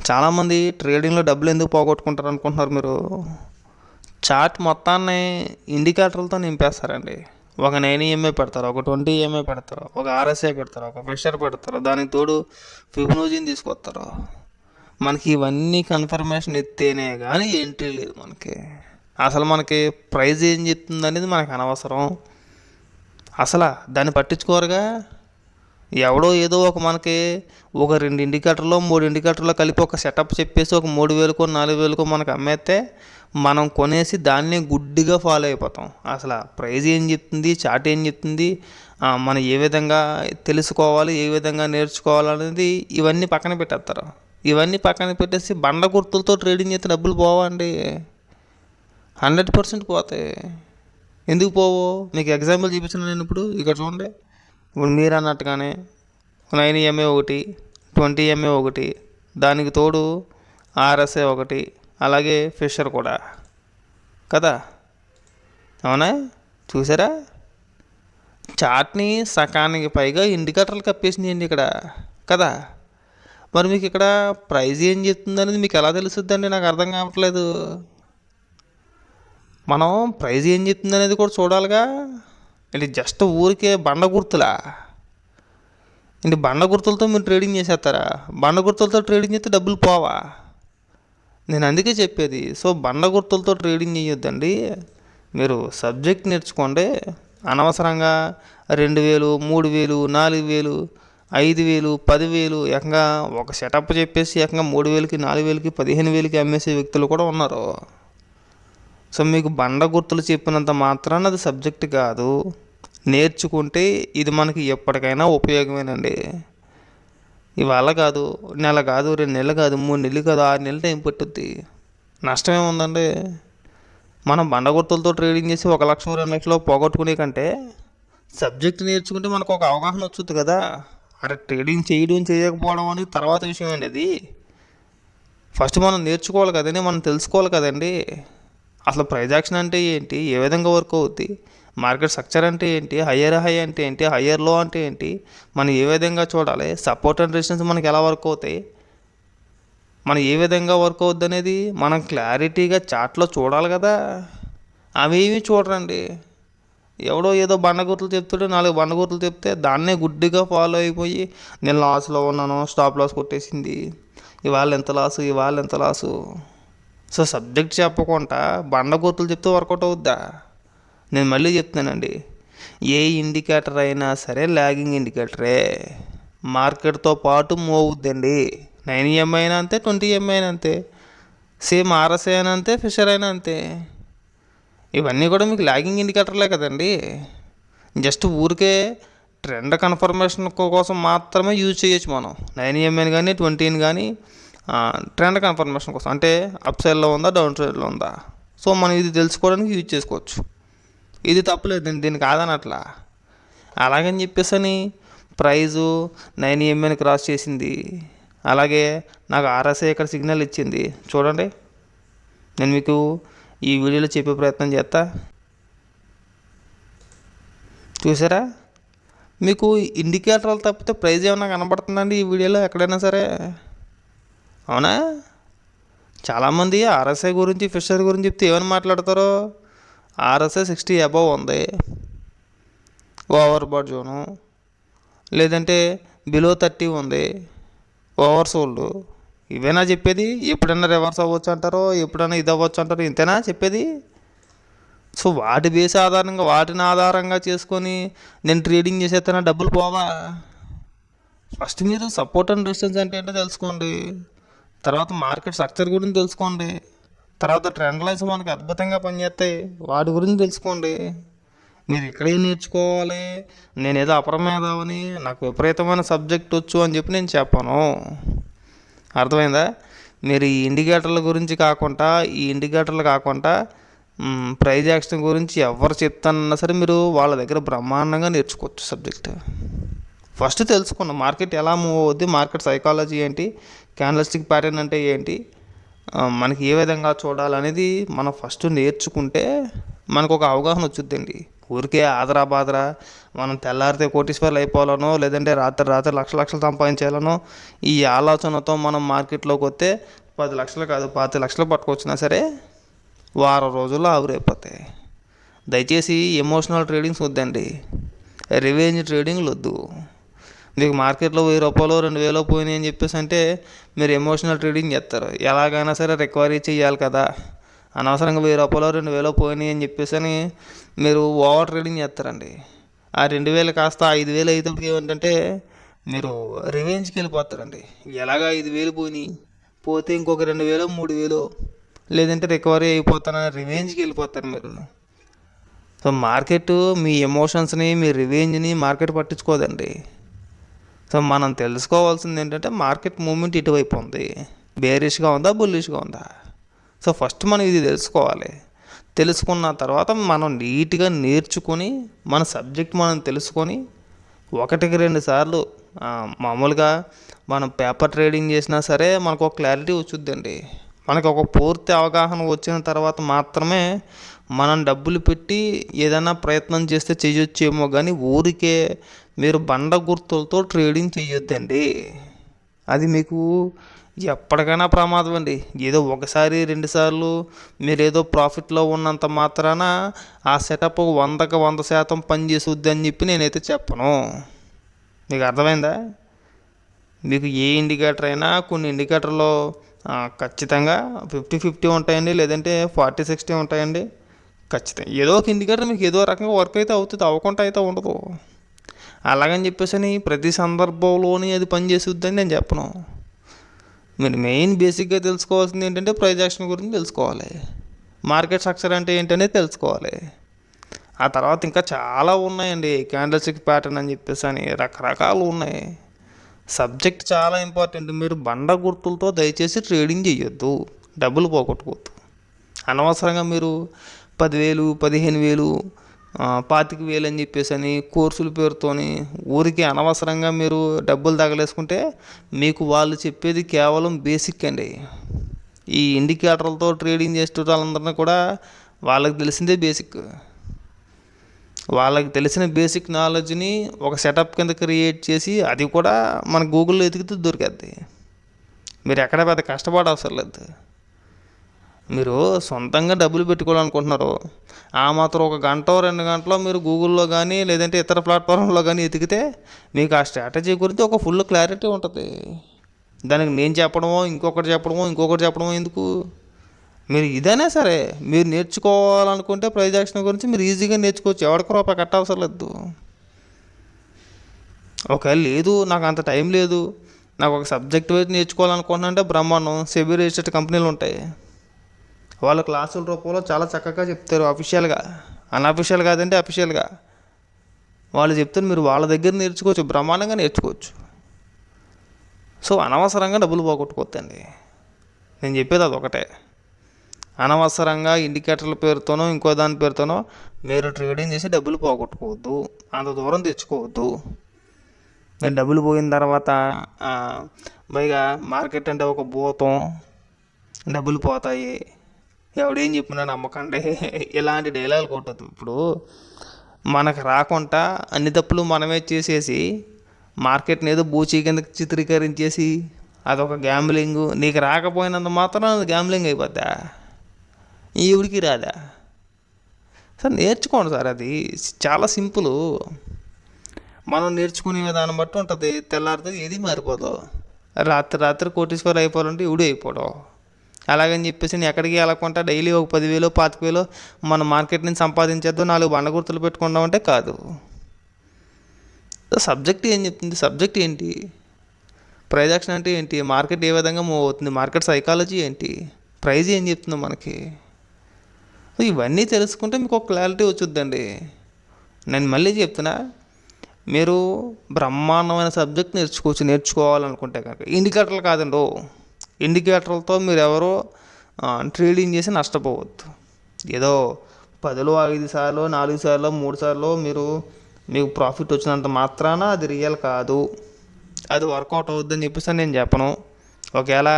చాలామంది ట్రేడింగ్లో డబ్బులు ఎందుకు పోగొట్టుకుంటారు అనుకుంటున్నారు మీరు? చార్ట్ మొత్తాన్ని ఇండికేటర్లతో నింపేస్తారండి. ఒక 9 EMA పెడతారు, ఒక 20 EMA పెడతారు, ఒక RSI పెడతారు, ఒక ఫిషర్ పెడతారు, దానికి తోడు ఫిబొనాచిని తీసుకొస్తారు. మనకి ఇవన్నీ కన్ఫర్మేషన్ ఇస్తేనే కానీ ఎంట్రీ లేదు మనకి. అసలు మనకి ప్రైస్ ఏం చెప్తుంది అనేది మనకు అనవసరం. అసలు దాన్ని పట్టించుకోరుగా. ఎవడో ఏదో మనకి ఒక 2 ఇండికేటర్లో 3 ఇండికేటర్లో కలిపి ఒక సెటప్ చెప్పేసి ఒక 3,000కో 4,000కో మనకు అమ్మేస్తే మనం కొనేసి దాన్ని గుడ్డిగా ఫాలో అయిపోతాం. అసలు ప్రైస్ ఏం చెప్తుంది, చార్ట్ ఏం చెప్తుంది, మనం ఏ విధంగా తెలుసుకోవాలి, ఏ విధంగా నేర్చుకోవాలనేది ఇవన్నీ పక్కన పెట్టేస్తారు. ఇవన్నీ పక్కన పెట్టేసి బండ గుర్తులతో ట్రేడింగ్ చేస్తే డబ్బులు పోవండి, 100% పోతాయి. ఎందుకు పోవు? మీకు ఎగ్జాంపుల్ చూపించాను నేను. ఇప్పుడు ఇక్కడ చూడండి, ఇప్పుడు మీరు అన్నట్టుగానే 9 EMA ఒకటి, 20 EMA ఒకటి, దానికి తోడు RSI ఒకటి, అలాగే ఫిషర్ కూడా కదా. అవునా? చూసారా? చార్ట్ని సకానికి పైగా ఇండికేటర్లు కప్పేసినాయండి ఇక్కడ కదా. మరి మీకు ఇక్కడ ప్రైస్ ఏం చెప్తుంది అనేది మీకు ఎలా తెలుస్తుందండి? నాకు అర్థం కావట్లేదు. మనం ప్రైస్ ఏం చెప్తుంది అనేది కూడా చూడాలిగా. ఇది జస్ట్ ఊరికే బండ గుర్తులా? ఇంటి బండ గుర్తులతో మీరు ట్రేడింగ్ చేసేస్తారా? బండ గుర్తులతో ట్రేడింగ్ చేస్తే డబ్బులు పోవా? నేను అందుకే చెప్పేది. సో బండ గుర్తులతో ట్రేడింగ్ చేయొద్దండి. మీరు సబ్జెక్ట్ నేర్చుకోండి. అనవసరంగా 2,000, 3,000, 4,000, 5,000, 10,000 ఏకంగా ఒక సెటప్ చెప్పేసి ఏకంగా 3,000కి, 4,000కి, 15,000కి అమ్మేసే వ్యక్తులు కూడా ఉన్నారు. సో మీకు బండ గుర్తులు చెప్పినంత మాత్రాన అది సబ్జెక్ట్ కాదు. నేర్చుకుంటే ఇది మనకి ఎప్పటికైనా ఉపయోగమేనండి. ఇవాళ కాదు, నెల కాదు, 2 నెలలు కాదు, 3 నెలలు కాదు, 6 నెలలు టైం పట్టుద్ది. నష్టమే ఉందండి. మనం బండ గుర్తులతో ట్రేడింగ్ చేసి 1 లక్ష 2 లక్షలు పోగొట్టుకునే కంటే సబ్జెక్ట్ నేర్చుకుంటే మనకు ఒక అవగాహన వచ్చుద్ది కదా. అరే ట్రేడింగ్ చేయడం చేయకపోవడం అనేది తర్వాత విషయం అండి. అది ఫస్ట్ మనం నేర్చుకోవాలి కదండి, మనం తెలుసుకోవాలి కదండి. అసలు ప్రైజ్ యాక్షన్ అంటే ఏంటి, ఏ విధంగా వర్క్ అవుద్ది, మార్కెట్ స్ట్రక్చర్ అంటే ఏంటి, హయ్యర్ హై అంటే ఏంటి, హయ్యర్ లో అంటే ఏంటి, మనం ఏ విధంగా చూడాలి, సపోర్ట్ అండ్ రెసిస్టెన్స్ మనకి ఎలా వర్క్ అవుతాయి, మనం ఏ విధంగా వర్క్ అవుద్ది అనేది మనం క్లారిటీగా చార్ట్లో చూడాలి కదా. అవేమీ చూడరండి. ఎవడో ఏదో బండ గుర్తులు చెప్తుంటే 4 బండ గుర్తులు చెప్తే దాన్నే గుడ్డిగా ఫాలో అయిపోయి నేను లాస్లో ఉన్నాను, స్టాప్ లాస్ కొట్టేసింది, ఇవాళ ఎంత లాసు, ఇవాళ ఎంత లాసు. సో సబ్జెక్ట్ చెప్పకుండా బండ గుర్తులు చెప్తే వర్కౌట్ అవుద్దా? నేను మళ్ళీ చెప్తున్నానండి, ఏ ఇండికేటర్ అయినా సరే లాగింగ్ ఇండికేటరే, మార్కెట్తో పాటు మూవ్ అవుద్దండి. 9 EMA అయినా అంతే, 20 EMA అయినా అంతే, సేమ్ RSI అయినా అంతే, ఫిషర్ అయినా అంతే. ఇవన్నీ కూడా మీకు లాగింగ్ ఇండికేటర్లే కదండి. జస్ట్ ఊరికే ట్రెండ్ కన్ఫర్మేషన్ కోసం మాత్రమే యూజ్ చేయొచ్చు మనం 9 EMAని కానీ 20ని కానీ. ట్రెండ్ కన్ఫర్మేషన్ కోసం అంటే అప్ సైడ్లో ఉందా, డౌన్ సైడ్లో ఉందా, సో మనం ఇది తెలుసుకోవడానికి యూజ్ చేసుకోవచ్చు. ఇది తప్పులేదు, దీనికి కాదని అట్లా. అలాగని చెప్పేసి ప్రైజు 9 EMAని క్రాస్ చేసింది, అలాగే నాకు RSI ఇక్కడ సిగ్నల్ ఇచ్చింది. చూడండి, నేను మీకు ఈ వీడియోలో చెప్పే ప్రయత్నం చేస్తా. చూసారా? మీకు ఇండికేటర్లు తప్పితే ప్రైజ్ ఏమైనా కనబడుతుందండి ఈ వీడియోలో ఎక్కడైనా సరే? అవునా? చాలామంది RSI గురించి, ఫిషర్ గురించి చెప్తే ఏమని మాట్లాడతారో, RSI 60 అబవ్ ఉంది, ఓవర్ బాట్ జోను, లేదంటే బిలో 30 ఉంది, ఓవర్ సోల్డ్. ఇవేనా చెప్పేది? ఎప్పుడైనా రివర్స్ అవ్వచ్చు అంటారో, ఎప్పుడైనా ఇది అవ్వచ్చు అంటారో, ఇంతేనా చెప్పేది? సో వాటి బేస్ ఆధారంగా, వాటిని ఆధారంగా చేసుకొని నేను ట్రేడింగ్ చేసేస్తానా డబ్బులు పోవా? ఫస్ట్ మీరు సపోర్ట్ అండ్ రెసిస్టెన్స్ అంటే ఏంటో తెలుసుకోండి, తర్వాత మార్కెట్ స్ట్రక్చర్ గురించి తెలుసుకోండి, తర్వాత ట్రెండ్ లైన్స్ మనకి అద్భుతంగా పనిచేస్తాయి, వాటి గురించి తెలుసుకోండి. మీరు ఇక్కడే నేర్చుకోవాలి, నేనేదో అపరమేధావని, నాకు విపరీతమైన సబ్జెక్ట్ వచ్చు అని చెప్పి నేను చెప్పను. అర్థమైందా? మీరు ఈ ఇండికేటర్ల గురించి కాకుండా, ఈ ఇండికేటర్లు కాకుండా ప్రైజ్ యాక్షన్ గురించి ఎవరు చెప్తానన్నా సరే మీరు వాళ్ళ దగ్గర బ్రహ్మాండంగా నేర్చుకోవచ్చు సబ్జెక్ట్. ఫస్ట్ తెలుసుకోండి మార్కెట్ ఎలా మూవ్ అవుద్ది, మార్కెట్ సైకాలజీ ఏంటి, క్యాండల్స్టిక్ ప్యాటర్న్ అంటే ఏంటి, మనకి ఏ విధంగా చూడాలనేది మనం ఫస్ట్ నేర్చుకుంటే మనకు ఒక అవగాహన వచ్చుద్దండి. ఊరికే ఆదరా బాదరా మనం తెల్లారితే కోటీశ్వర్లు అయిపోవాలనో లేదంటే రాత్రి రాత్రి లక్షలు సంపాదించాలనో ఈ ఆలోచనతో మనం మార్కెట్లోకి వస్తే 10 లక్షలు కాదు 25 లక్షలు పట్టుకొచ్చినా సరే వారం రోజుల్లో ఆవిరైపోతాయి. దయచేసి ఎమోషనల్ ట్రేడింగ్స్ వద్దండి, రివెంజ్ ట్రేడింగ్లు వద్దు. మీకు మార్కెట్లో 1000 రూపాయలు 2000 పోయినాయి అని చెప్పేసి అంటే మీరు ఎమోషనల్ ట్రేడింగ్ చేస్తారు. ఎలాగైనా సరే రికవరీ చేయాలి కదా, అనవసరంగా 1000 రూపాయలు 2000 పోయినాయి అని చెప్పేసి అని మీరు ఓవర్ ట్రేడింగ్ చేస్తారండి. ఆ 2000 కాస్త 5000 అయితే ఏమిటంటే మీరు రివెంజ్కి వెళ్ళిపోతారండి. ఎలాగ 5000 పోయినాయి, పోతే ఇంకొక 2000 3000 లేదంటే రికవరీ అయిపోతానని రివెంజ్కి వెళ్ళిపోతారు మీరు. సో మార్కెట్ మీ ఎమోషన్స్ని మీ రివెంజ్ని మార్కెట్ పట్టించుకోదండి. సో మనం తెలుసుకోవాల్సింది ఏంటంటే మార్కెట్ మూమెంట్ ఇటువైపు ఉంది, బేరిష్గా ఉందా బుల్లిష్గా ఉందా. సో ఫస్ట్ మనం ఇది తెలుసుకోవాలి. తెలుసుకున్న తర్వాత మనం నీట్గా నేర్చుకొని మన సబ్జెక్ట్ మనం తెలుసుకొని 1-2 సార్లు మామూలుగా మనం పేపర్ ట్రేడింగ్ చేసినా సరే మనకు ఒక క్లారిటీ వచ్చుద్దండి. మనకు ఒక పూర్తి అవగాహన వచ్చిన తర్వాత మాత్రమే మనం డబ్బులు పెట్టి ఏదైనా ప్రయత్నం చేస్తే చేయొచ్చేమో, కానీ ఊరికే మీరు బండ గుర్తులతో ట్రేడింగ్ చేయొద్దండి. అది మీకు ఎప్పటికైనా ప్రమాదం అండి. ఏదో 1-2 సార్లు మీరు ఏదో ప్రాఫిట్లో ఉన్నంత మాత్రాన ఆ సెటప్ 100కి 100% పనిచేసుద్ది అని చెప్పి నేనైతే చెప్పను. మీకు అర్థమైందా? మీకు ఏ ఇండికేటర్ అయినా కొన్ని ఇండికేటర్లో ఖచ్చితంగా 50-50 ఉంటాయండి, లేదంటే 40-60 ఉంటాయండి. ఖచ్చితంగా ఏదో ఒక ఇండికేటర్ మీకు ఏదో రకంగా వర్క్ అయితే అవుతుంది, అవ్వకుండా అయితే ఉండదు. అలాగని చెప్పేసి ప్రతి సందర్భంలోని అది పనిచేసుద్దని నేను చెప్పను. మీరు మెయిన్ బేసిక్గా తెలుసుకోవాల్సింది ఏంటంటే ప్రైస్ యాక్షన్ గురించి తెలుసుకోవాలి, మార్కెట్ స్ట్రక్చర్ అంటే ఏంటనేది తెలుసుకోవాలి. ఆ తర్వాత ఇంకా చాలా ఉన్నాయండి, క్యాండిల్ స్టిక్ ప్యాటర్న్ అని చెప్పేసి అని రకరకాలు ఉన్నాయి. సబ్జెక్ట్ చాలా ఇంపార్టెంట్. మీరు బండ గుర్తులతో దయచేసి ట్రేడింగ్ చేయొద్దు, డబ్బులు పోగొట్టుకోవద్దు. అనవసరంగా మీరు 10,000 15,000 25,000 అని చెప్పేసి అని కోర్సుల పేరుతోని ఊరికి అనవసరంగా మీరు డబ్బులు తగలేసుకుంటే మీకు వాళ్ళు చెప్పేది కేవలం బేసిక్ అండి. ఈ ఇండికేటర్లతో ట్రేడింగ్ చేసే వాళ్ళందరినీ కూడా వాళ్ళకి తెలిసిందే బేసిక్. వాళ్ళకి తెలిసిన బేసిక్ నాలెడ్జ్ని ఒక సెటప్ కింద క్రియేట్ చేసి అది కూడా మన గూగుల్లో ఎతికితే దొరికేద్ది. మీరు ఎక్కడ పెద్ద కష్టపడ అవసరం లేదు. మీరు సొంతంగా డబ్బులు పెట్టుకోవాలనుకుంటున్నారు, ఆ మాత్రం 1 గంట 2 గంటలో మీరు గూగుల్లో కానీ లేదంటే ఇతర ప్లాట్ఫామ్లో కానీ ఎతికితే మీకు ఆ స్ట్రాటజీ గురించి ఒక ఫుల్ క్లారిటీ ఉంటుంది. దానికి నేను చెప్పడమో ఇంకొకటి చెప్పడమో ఎందుకు? మీరు ఇదైనా సరే మీరు నేర్చుకోవాలనుకుంటే ప్రైస్ యాక్షన్ గురించి మీరు ఈజీగా నేర్చుకోవచ్చు, ఎవరికి రూపాయి కట్ట అవసరం లేదు. ఒకవేళ లేదు నాకు అంత టైం లేదు, నాకు ఒక సబ్జెక్ట్ వైపు నేర్చుకోవాలనుకుంటున్నా అంటే బ్రహ్మాండం సెబీ రిజిస్టర్డ్ కంపెనీలు ఉంటాయి. వాళ్ళు క్లాసుల రూపంలో చాలా చక్కగా చెప్తారు, అఫీషియల్గా అన్అఫీషియల్ కాదంటే అఫీషియల్గా వాళ్ళు చెప్తారు. మీరు వాళ్ళ దగ్గర నేర్చుకోవచ్చు, బ్రహ్మాండంగా నేర్చుకోవచ్చు. సో అనవసరంగా డబ్బులు పోగొట్టుకోవద్దండి. నేను చెప్పేది అదొకటే. అనవసరంగా ఇండికేటర్ల పేరుతోనో ఇంకో దాని పేరుతోనో మీరు ట్రేడింగ్ చేసి డబ్బులు పోగొట్టుకోవద్దు, అంత దూరం తెచ్చుకోవద్దు. మీరు డబ్బులు పోయిన తర్వాత పైగా మార్కెట్ అంటే ఒక భూతం, డబ్బులు పోతాయి, ఎవడేం చెప్పినా నమ్మకండి, ఇలాంటి డైలాగులు కొట్టద్దు. ఇప్పుడు మనకు రాకుండా అన్ని తప్పులు మనమే చేసేసి మార్కెట్ని ఏదో బూచీ కిందకి చిత్రీకరించేసి అదొక గ్యాంబ్లింగ్. నీకు రాకపోయినంత మాత్రం అది గ్యాంబ్లింగ్ అయిపోద్దా? ఈవిడికి రాదా? సార్ నేర్చుకోండి సార్, అది చాలా సింపుల్. మనం నేర్చుకునే విధానం బట్టి ఉంటుంది. తెల్లారితే ఏది మారిపోదు. రాత్రి కోటీశ్వర్ అయిపోవాలంటే ఇవిడు అయిపోవడం. అలాగని చెప్పేసి నేను ఎక్కడికి వెళ్ళకుండా డైలీ ఒక 10,000 25,000 మన మార్కెట్ నుంచి సంపాదించేద్దాం, 4 బండ గుర్తులు పెట్టుకుందామంటే కాదు. సబ్జెక్ట్ ఏం చెప్తుంది? సబ్జెక్ట్ ఏంటి? ప్రైస్ యాక్షన్ అంటే ఏంటి? మార్కెట్ ఏ విధంగా మూవ్ అవుతుంది? మార్కెట్ సైకాలజీ ఏంటి? ప్రైజ్ ఏం చెప్తుంది మనకి? ఇవన్నీ తెలుసుకుంటే మీకు ఒక క్లారిటీ వచ్చుద్దండి. నేను మళ్ళీ చెప్తున్నా, మీరు బ్రహ్మాండమైన సబ్జెక్ట్ నేర్చుకోవాలనుకుంటే కనుక ఇండికేటర్లు కాదండి. ఇండికేటర్లతో మీరు ఎవరో ట్రేడింగ్ చేసి నష్టపోవద్దు. ఏదో 10లో 5 సార్లు 4 సార్లు 3 సార్లు మీకు ప్రాఫిట్ వచ్చినంత మాత్రాన అది రియల్ కాదు, అది వర్కౌట్ అవుద్దని చెప్పేసి నేను చెప్పను. ఒకవేళ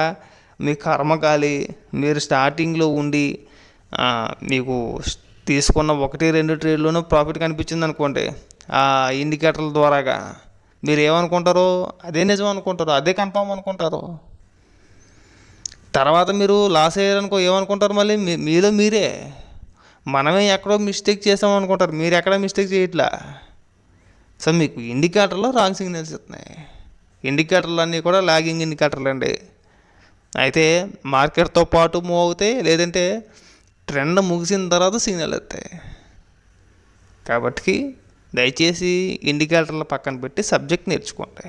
మీ కర్మకాలి మీరు స్టార్టింగ్లో ఉండి మీకు తీసుకున్న 1-2 ట్రేడ్లోనూ ప్రాఫిట్ కనిపించింది అనుకోండి, ఆ ఇండికేటర్ల ద్వారాగా మీరు ఏమనుకుంటారు? అదే నిజం అనుకుంటారు, అదే కన్ఫామ్ అనుకుంటారు. తర్వాత మీరు లాస్ అయ్యారనుకో ఏమనుకుంటారు? మళ్ళీ మీలో మీరే మనమే ఎక్కడో మిస్టేక్ చేసాం అనుకుంటారు. మీరు ఎక్కడ మిస్టేక్ చేయట్లా. సో మీకు ఇండికేటర్లో రాంగ్ సిగ్నల్స్ ఇస్తున్నాయి. ఇండికేటర్లు అన్నీ కూడా లాగింగ్ ఇండికేటర్లు అండి. అయితే మార్కెట్తో పాటు మూవ్ అవుతాయి, లేదంటే ట్రెండ్ ముగిసిన తర్వాత సిగ్నల్ వస్తాయి. కాబట్టి దయచేసి ఇండికేటర్లు పక్కన పెట్టి సబ్జెక్ట్ నేర్చుకోండి.